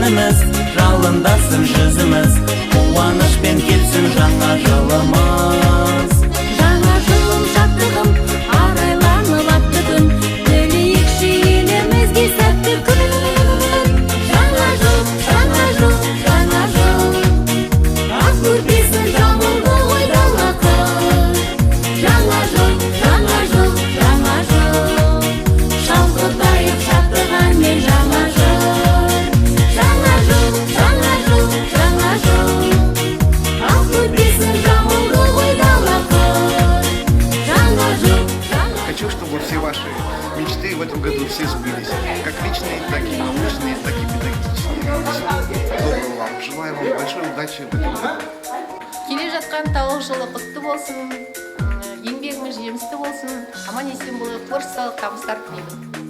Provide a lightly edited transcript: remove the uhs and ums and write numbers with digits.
күніміз, жалындасын жүзіміз, қуанышпен келсін жаңа жылымыз. Жаңа жылым шаттығым, арайланып атты күн, тілейікші елімізге сәтті күн. Жаңа жыл, жаңа жыл, жаңа жыл, ақ көрпесін жамылды ғой дала қыз. Жаңа жыл, жаңа жыл, жаңа жыл, шалқытайық шаттық әнмен жаңа жыл. Жаңа жыл, жаңа жыл, жаңа жыл, ақ көрпесін жамылды ғой дала қыз. Жаңа жыл, жаңа жыл. Хочу, чтобы все ваши мечты в этом году все сбылись. Как личные, так и научные, так и педагогические. Всего доброго вам. Желаю вам большой удачи в этом году. Келе жатқан тауық жылы құтты болсын, еңбегіңіз жемісті болсын, аман есен болып, творчествалық табыстар тілеймін.